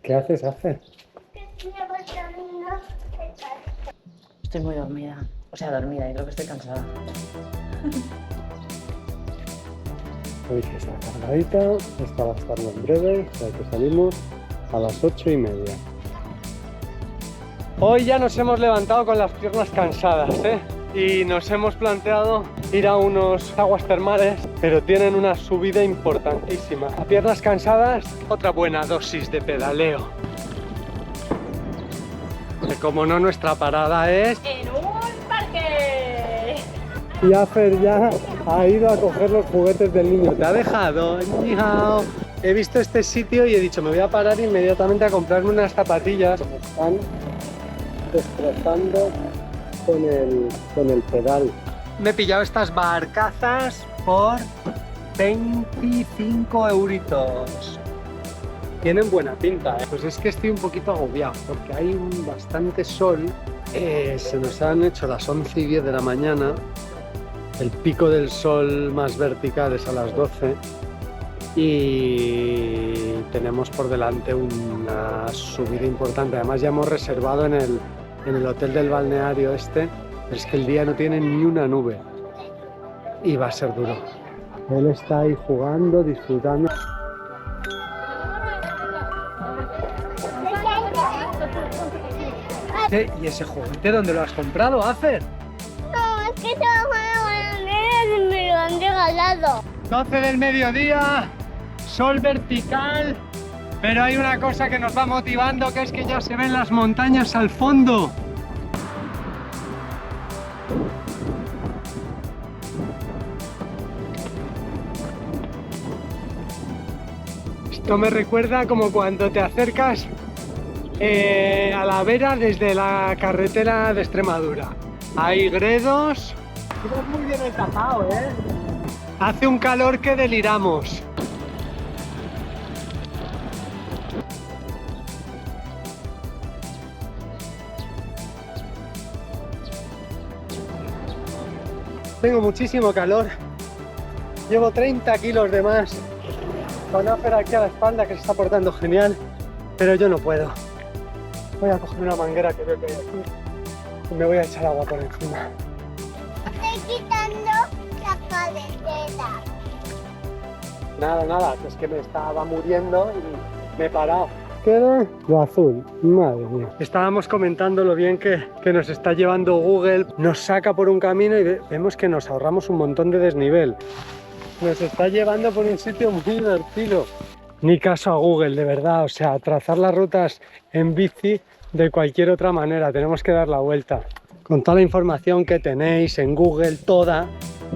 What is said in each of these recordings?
¿Qué haces, Afe? Estoy muy dormida. O sea, dormida y creo que estoy cansada. Hoy que está cargadita, esta va a estar en breve, o sea que salimos a las 8:30. Hoy ya nos hemos levantado con las piernas cansadas, y nos hemos planteado ir a unos aguas termales, pero tienen una subida importantísima. A piernas cansadas, otra buena dosis de pedaleo. Que como no, nuestra parada es... ¡En un parque! Y Afer ya ha ido a coger los juguetes del niño. ¿Te ha dejado? ¡Miau! He visto este sitio y he dicho, me voy a parar inmediatamente a comprarme unas zapatillas. Me están destrozando con el pedal. Me he pillado estas barcazas por 25 euritos. Tienen buena pinta, Pues es que estoy un poquito agobiado porque hay bastante sol. Se nos han hecho las 11:10 de la mañana. El pico del sol más vertical es a las 12 y tenemos por delante una subida importante. Además ya hemos reservado en el hotel del balneario este, pero es que el día no tiene ni una nube y va a ser duro. Él está ahí jugando, disfrutando. ¿Y ese juguete dónde lo has comprado, Afer? No, es que me lo han regalado. 12 del mediodía, sol vertical, pero hay una cosa que nos va motivando, que es que ya se ven las montañas al fondo. Esto me recuerda como cuando te acercas a la vera desde la carretera de Extremadura. Hay gredos. Llevas muy bien el tapado, Hace un calor que deliramos. Tengo muchísimo calor. Llevo 30 kilos de más. Con Afer aquí a la espalda que se está portando genial, pero yo no puedo. Voy a coger una manguera que veo que hay aquí y me voy a echar agua por encima. Estoy quitando la cabecera. Nada, que es que me estaba muriendo y me he parado. Queda lo azul, madre mía. Estábamos comentando lo bien que nos está llevando Google. Nos saca por un camino y vemos que nos ahorramos un montón de desnivel. Nos está llevando por un sitio muy divertido. Ni caso a Google, de verdad, o sea, trazar las rutas en bici de cualquier otra manera, tenemos que dar la vuelta. Con toda la información que tenéis en Google, toda,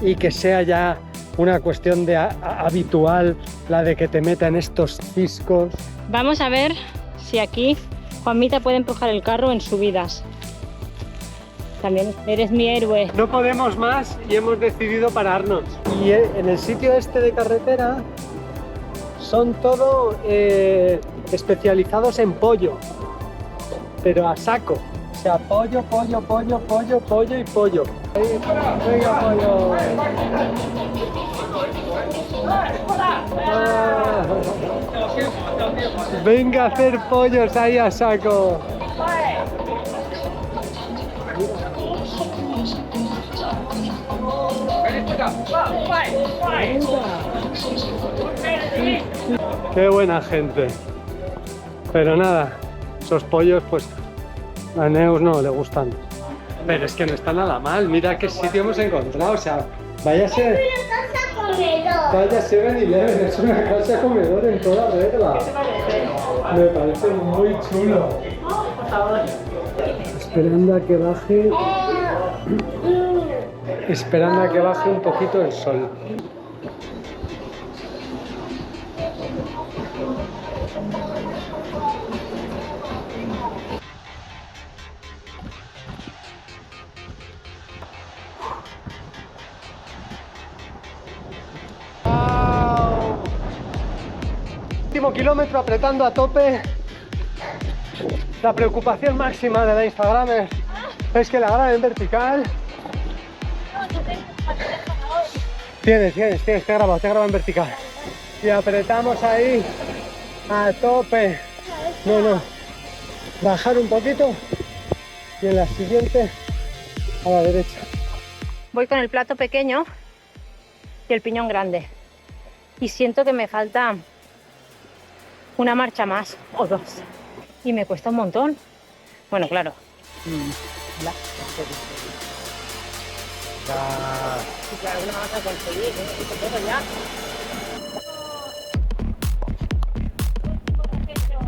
y que sea ya una cuestión de habitual la de que te metan estos ciscos. Vamos a ver si aquí Juanmita puede empujar el carro en subidas. También eres mi héroe. No podemos más y hemos decidido pararnos. Y en el sitio este de carretera son todo especializados en pollo, pero a saco. O sea, pollo y pollo. Venga, pollo. Ah, venga a hacer pollos ahí a saco. Qué buena gente. Pero nada, esos pollos pues a Neus no le gustan. Pero es que no está nada mal, mira qué sitio hemos encontrado, o sea, vaya a ser 7-Eleven, es una casa comedor en toda regla. Me parece muy chulo. Esperando a que baje. Esperando a que baje un poquito el sol. Último kilómetro apretando a tope. La preocupación máxima de la Instagram es que la graben vertical. Tienes, te he grabado en vertical. Y apretamos ahí a tope. No. Bajar un poquito y en la siguiente a la derecha. Voy con el plato pequeño y el piñón grande. Y siento que me falta una marcha más o dos. Y me cuesta un montón. Bueno, claro. Claro que no vas a conseguir, ya.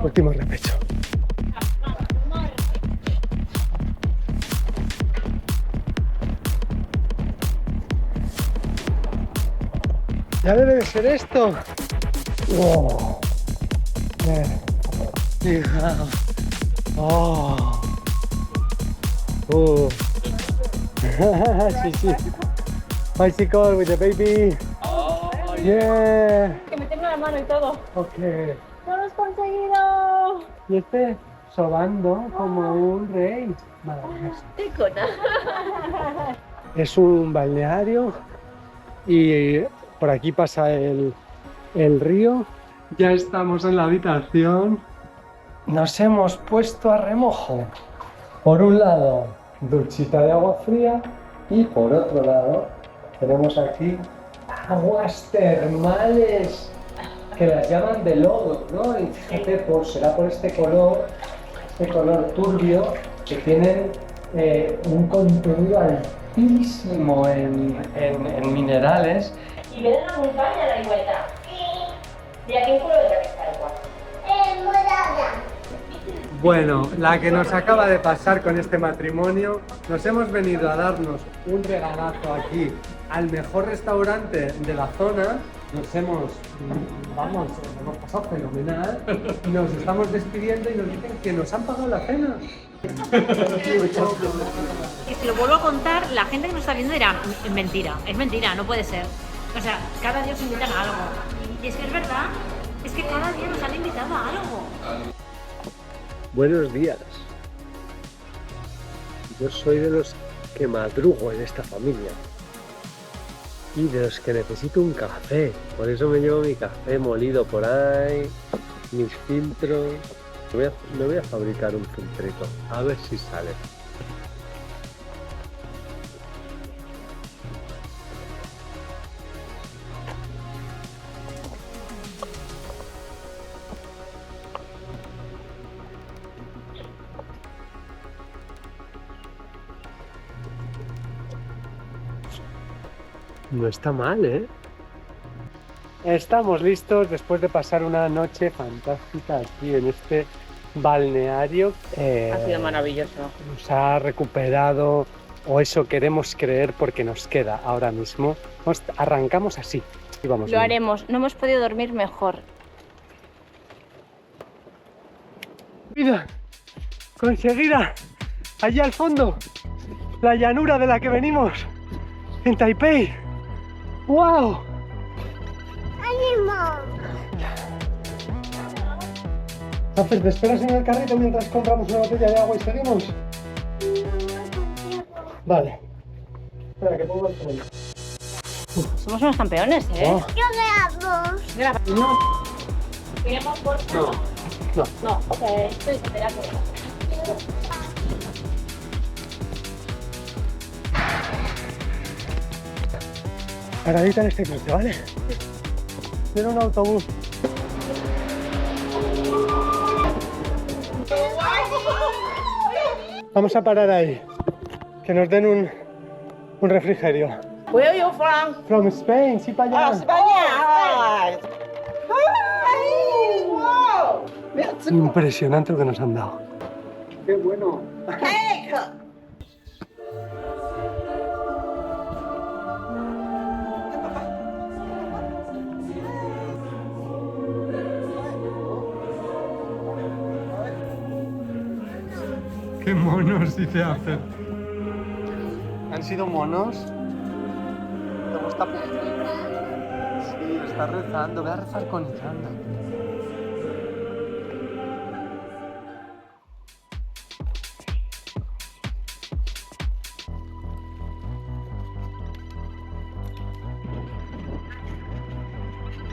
Último repecho. Ya debe de ser esto. Wow. Fijaos. Oh. Sí. Bicycle with the baby. Oh, yeah. Que meterme la mano y todo. Ok. ¡Lo hemos conseguido! Y este sobando como un rey. Maravilloso. Es un balneario y por aquí pasa el río. Ya estamos en la habitación. Nos hemos puesto a remojo. Por un lado, duchita de agua fría y por otro lado tenemos aquí aguas termales que las llaman de lodo, ¿no? Y fíjate, será por este color turbio que tienen un contenido altísimo en minerales. Y ven la montaña de la vuelta. ¿Y a quién color era esta agua? Morada. Bueno, la que nos acaba de pasar con este matrimonio, nos hemos venido a darnos un regalazo aquí al mejor restaurante de la zona. Nos hemos pasado fenomenal. Nos estamos despidiendo y nos dicen que nos han pagado la cena. Y si lo vuelvo a contar, la gente que nos está viendo dirá, es mentira, no puede ser. O sea, cada día nos invitan a algo. Y es que es verdad, es que cada día nos han invitado a algo. Buenos días. Yo soy de los que madrugo en esta familia y de los que necesito un café. Por eso me llevo mi café molido por ahí, mis filtros. Me voy a fabricar un filtrito, a ver si sale. No está mal, ¿eh? Estamos listos después de pasar una noche fantástica aquí en este balneario. Ha sido maravilloso. Nos ha recuperado, o eso queremos creer porque nos queda ahora mismo. Arrancamos así y vamos. Lo haremos. No hemos podido dormir mejor. Mira, conseguida. Allí al fondo, la llanura de la que venimos en Taipei. ¡Wow! ¡Ánimo! Hacer, ¿te esperas en el carrito mientras compramos una botella de agua y seguimos? Vale. Espera, que pongo el freno. Somos unos campeones, ¿eh? Oh. Yo grabo. No. ¿Queremos por No. No, ok. Estoy esperando. Paradita en este cruce, ¿vale? Tiene un autobús. Vamos a parar ahí. Que nos den un refrigerio. Where are you from? From Spain, sí para allá. España. Hi. Wow. Impresionante lo que nos han dado. ¡Qué bueno! Cake. ¡Qué monos, dice Afer! ¿Han sido monos? ¿Te gusta? Sí, está rezando. Voy a rezar con Iranda.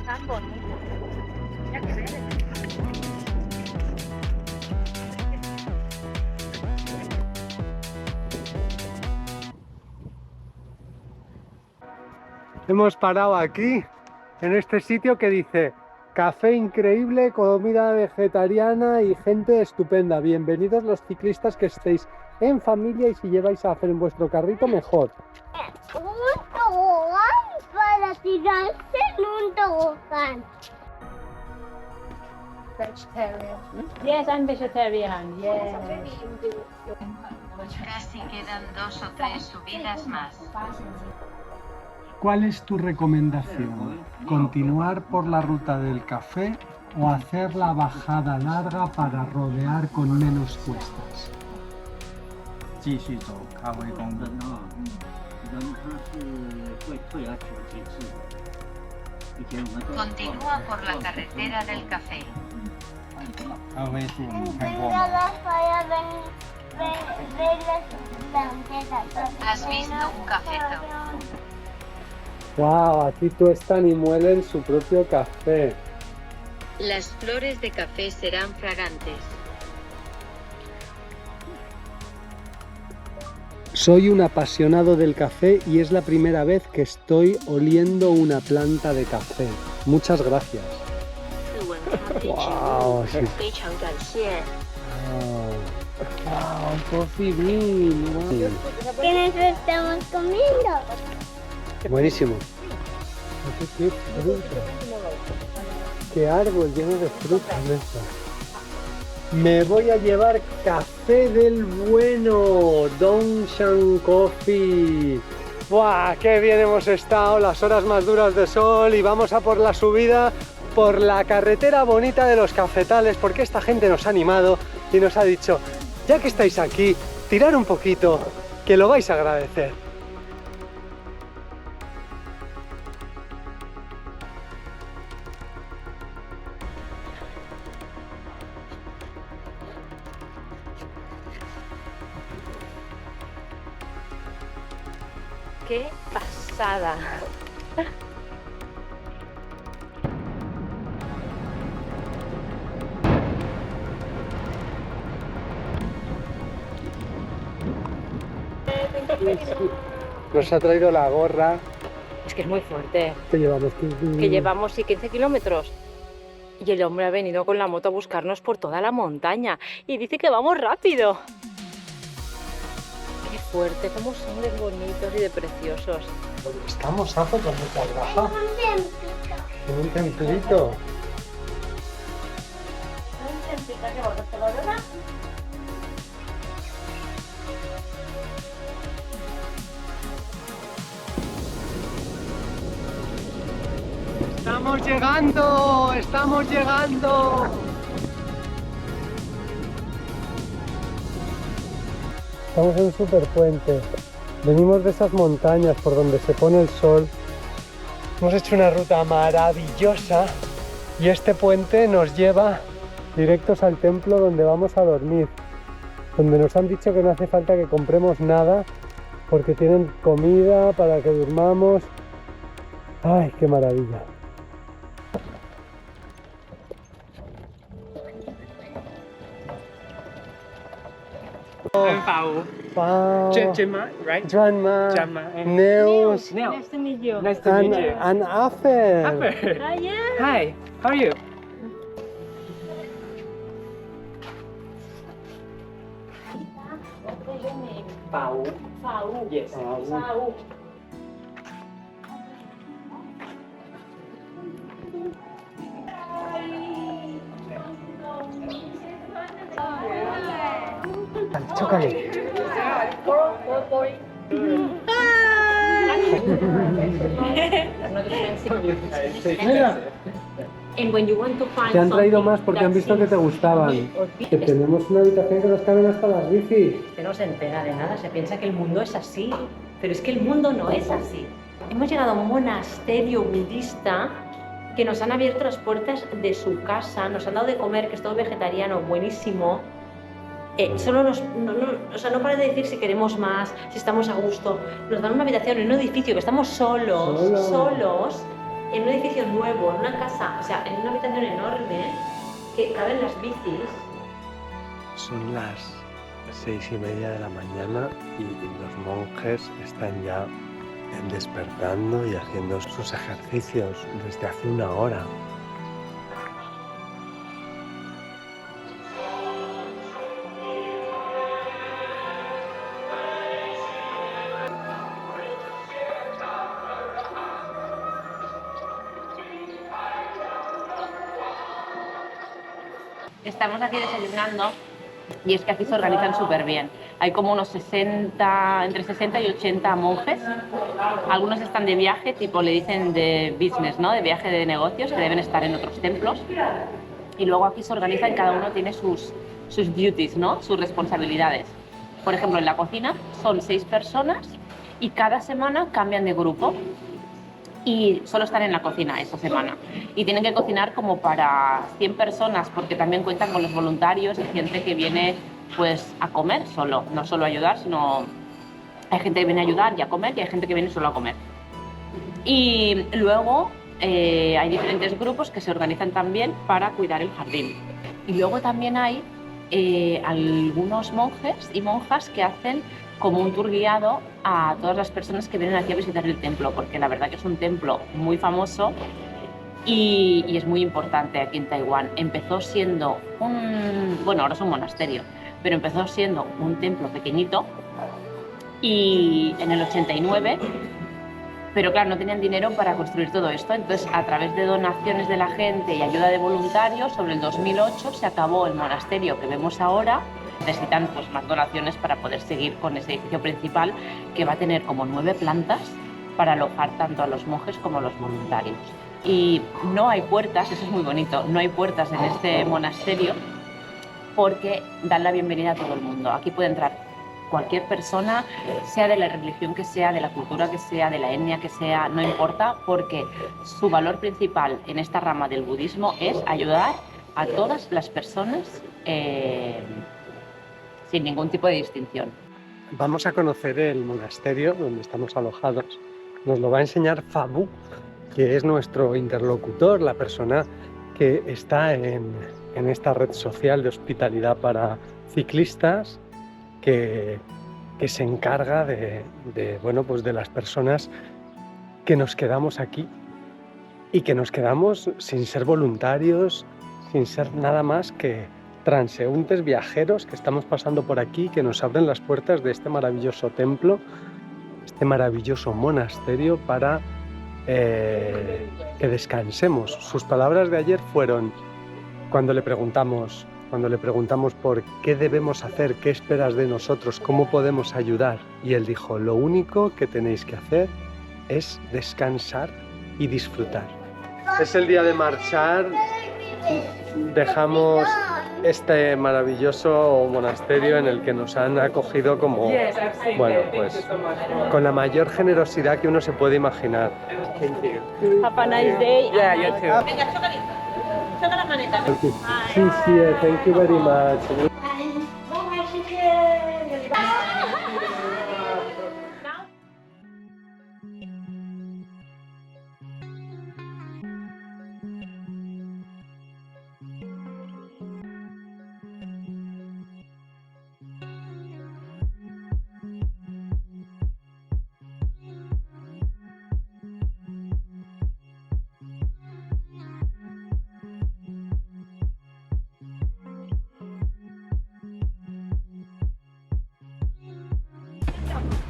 Tan bonito. Ya que ves. Hemos parado aquí, en este sitio que dice café increíble, comida vegetariana y gente estupenda. Bienvenidos los ciclistas que estéis en familia y si lleváis a hacer en vuestro carrito, mejor. Un tobogán para tirarse en un tobogán. Yes, I'm vegetarian. Yes. Casi quedan 2 o 3 subidas más. ¿Cuál es tu recomendación? ¿Continuar por la ruta del café o hacer la bajada larga para rodear con menos cuestas? 继续走咖啡公路。人他是会退而求其次的。以前我们都 Continúa por la carretera del café. 咖啡树你看过 Mira 吗？ Rafael, ven las plantetas. ¿Has visto un cafeto? ¡Wow! Aquí tuestan y muelen su propio café. Las flores de café serán fragantes. Soy un apasionado del café y es la primera vez que estoy oliendo una planta de café. Muchas gracias. ¡Wow! Sí. ¡Wow! Coffee bean. Wow. ¿Qué nos estamos comiendo? Buenísimo. ¡Qué fruta! ¡Qué árbol lleno de frutas! Me voy a llevar café del bueno, Dongshan Coffee. ¡Buah! ¡Qué bien hemos estado! Las horas más duras de sol y vamos a por la subida por la carretera bonita de los cafetales porque esta gente nos ha animado y nos ha dicho, ya que estáis aquí, tirad un poquito, que lo vais a agradecer. ¡Qué pasada! Nos ha traído la gorra. Es que es muy fuerte. Que llevamos Que llevamos 15 kilómetros. Y el hombre ha venido con la moto a buscarnos por toda la montaña. Y dice que vamos rápido. Qué fuerte, cómo son de bonitos y de preciosos. Estamos, Ajo, con nuestra graja. En un templito. ¡Estamos llegando! ¡Estamos llegando! Estamos en un superpuente. Venimos de esas montañas por donde se pone el sol. Hemos hecho una ruta maravillosa y este puente nos lleva directos al templo donde vamos a dormir. Donde nos han dicho que no hace falta que compremos nada porque tienen comida para que durmamos. ¡Ay, qué maravilla! Pau. Wow. Gemma, right? Grandma, Gemma and Nils, Nice to meet you. nice to meet you. and Afer. Afer. Ah, yeah. Hi, how are you? Pau. Pau. Yes. Pau. Chócale. Mira, And when you want to find te han traído something más porque han that visto que te seems gustaban. big or big, Que tenemos una habitación que nos caben hasta las bicis. Usted no se entera de nada, se piensa que el mundo es así, pero es que el mundo no es así. Hemos llegado a un monasterio budista que nos han abierto las puertas de su casa, nos han dado de comer, que es todo vegetariano, buenísimo. Solo o sea, no para de decir si queremos más, si estamos a gusto. Nos dan una habitación en un edificio que estamos solos, en un edificio nuevo, en una casa, o sea, en una habitación enorme, que caben las bicis. Son las 6:30 de la mañana y los monjes están ya despertando y haciendo sus ejercicios desde hace una hora. Estamos aquí desayunando y es que aquí se organizan súper bien. Hay como unos 60, entre 60 y 80 monjes. Algunos están de viaje, tipo le dicen de business, ¿no? De viaje de negocios, que deben estar en otros templos. Y luego aquí se organizan, cada uno tiene sus duties, ¿no? Sus responsabilidades. Por ejemplo, en la cocina son 6 personas y cada semana cambian de grupo. Y solo están en la cocina esta semana. Y tienen que cocinar como para 100 personas, porque también cuentan con los voluntarios y gente que viene pues a comer solo, no solo a ayudar, sino hay gente que viene a ayudar y a comer y hay gente que viene solo a comer. Y luego hay diferentes grupos que se organizan también para cuidar el jardín. Y luego también hay algunos monjes y monjas que hacen como un tour guiado a todas las personas que vienen aquí a visitar el templo, porque la verdad que es un templo muy famoso y es muy importante aquí en Taiwán. Empezó siendo bueno, ahora es un monasterio, pero empezó siendo un templo pequeñito y en el 89, pero claro, no tenían dinero para construir todo esto, entonces a través de donaciones de la gente y ayuda de voluntarios, sobre el 2008 se acabó el monasterio que vemos ahora. Necesitan pues más donaciones para poder seguir con ese edificio principal, que va a tener como 9 plantas para alojar tanto a los monjes como a los voluntarios. Y no hay puertas, eso es muy bonito, no hay puertas en este monasterio porque dan la bienvenida a todo el mundo. Aquí puede entrar cualquier persona, sea de la religión que sea, de la cultura que sea, de la etnia que sea, no importa, porque su valor principal en esta rama del budismo es ayudar a todas las personas sin ningún tipo de distinción. Vamos a conocer el monasterio donde estamos alojados. Nos lo va a enseñar Fabu, que es nuestro interlocutor, la persona que está en esta red social de hospitalidad para ciclistas, que se encarga bueno, pues de las personas que nos quedamos aquí y que nos quedamos sin ser voluntarios, sin ser nada más que transeúntes viajeros que estamos pasando por aquí, que nos abren las puertas de este maravilloso templo, este maravilloso monasterio para que descansemos. Sus palabras de ayer fueron, cuando le preguntamos por qué debemos hacer, qué esperas de nosotros, cómo podemos ayudar, y él dijo, lo único que tenéis que hacer es descansar y disfrutar. Es el día de marchar, dejamos este maravilloso monasterio en el que nos han acogido como, bueno, pues con la mayor generosidad que uno se puede imaginar. Have a nice day. Yeah, you too. Venga, choca la maneta. Sí, thank you very much.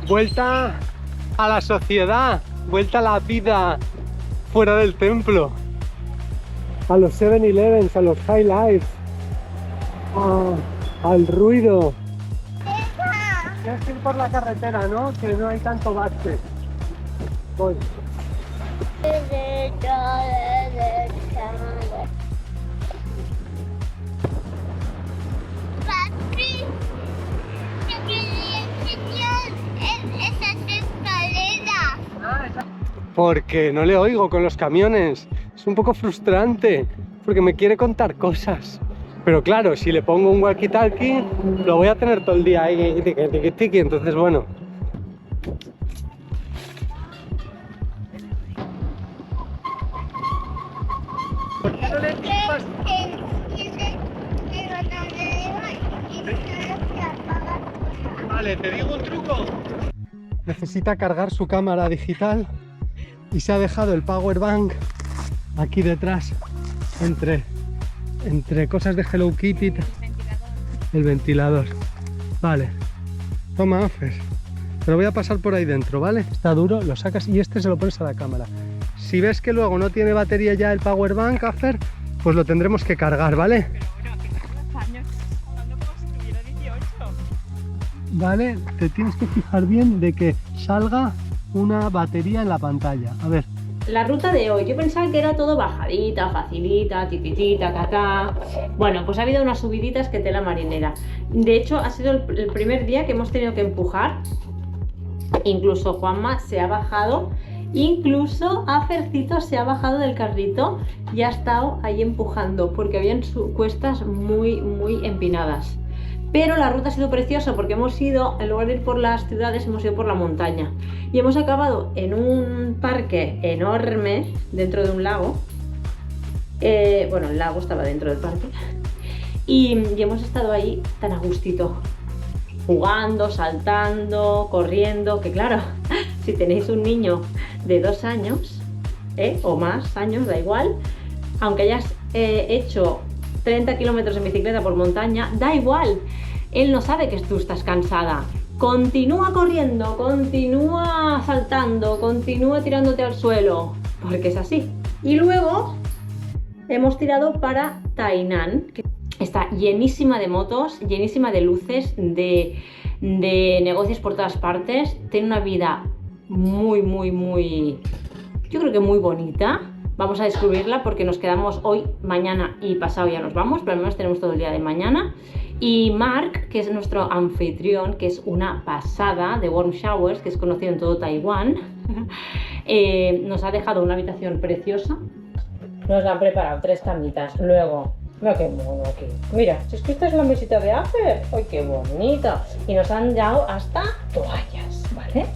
Vuelta a la sociedad, vuelta a la vida fuera del templo, a los 7-Elevens, a los High Life, al ruido. Tienes que ir por la carretera, ¿no? Que no hay tanto bache. Voy. Porque no le oigo con los camiones. Es un poco frustrante, porque me quiere contar cosas. Pero claro, si le pongo un walkie-talkie, lo voy a tener todo el día ahí, tiki, entonces bueno. ¿Por qué no le dices? Vale, te digo un truco. necesita cargar su cámara digital y se ha dejado el power bank aquí detrás entre cosas de Hello Kitty. El ventilador. Vale. Toma, Afer. Te lo voy a pasar por ahí dentro, ¿vale? Está duro, lo sacas y este se lo pones a la cámara. Si ves que luego no tiene batería ya el power bank, Afer, pues lo tendremos que cargar, ¿vale? Pero bueno, que tengo 10 años, hablando como si tuviera 18. Vale, te tienes que fijar bien de que salga una batería en la pantalla. A ver. La ruta de hoy, yo pensaba que era todo bajadita, facilita, tititita, tata. Bueno, pues ha habido unas subiditas que tela marinera. De hecho, ha sido el primer día que hemos tenido que empujar. Incluso Juanma se ha bajado, incluso Afercito se ha bajado del carrito y ha estado ahí empujando, porque habían cuestas muy empinadas. Pero la ruta ha sido preciosa porque hemos ido, en lugar de ir por las ciudades, hemos ido por la montaña. Y hemos acabado en un parque enorme, dentro de un lago. Bueno, el lago estaba dentro del parque. Y hemos estado ahí tan a gustito, jugando, saltando, corriendo. Que claro, si tenéis un niño de 2 años, o más años, da igual, aunque hayas hecho 30 kilómetros en bicicleta por montaña, da igual. Él no sabe que tú estás cansada. Continúa corriendo, continúa saltando, continúa tirándote al suelo, porque es así. Y luego hemos tirado para Tainan, que está llenísima de motos, llenísima de luces, de negocios por todas partes. Tiene una vida muy, yo creo que muy bonita. Vamos a descubrirla porque nos quedamos hoy, mañana y pasado ya nos vamos, pero al menos tenemos todo el día de mañana. Y Mark, que es nuestro anfitrión, que es una pasada de Warm Showers, que es conocido en todo Taiwán, nos ha dejado una habitación preciosa. Nos han preparado 3 camitas. Luego, mira qué mono aquí. Mira, si es que esta es la mesita de Afer. ¡Ay, qué bonita! Y nos han dado hasta toallas, ¿vale?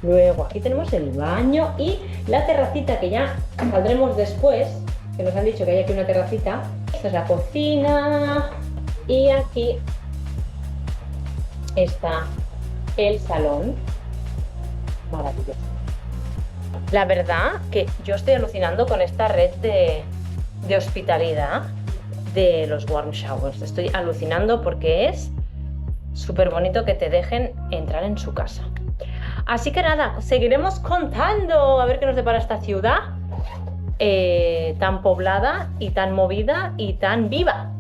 Luego aquí tenemos el baño y la terracita, que ya saldremos después, que nos han dicho que hay aquí una terracita. Esta es la cocina y aquí está el salón. Maravilloso. La verdad que yo estoy alucinando con esta red de hospitalidad de los Warm Showers. Estoy alucinando porque es súper bonito que te dejen entrar en su casa. Así que nada, seguiremos contando a ver qué nos depara esta ciudad tan poblada y tan movida y tan viva.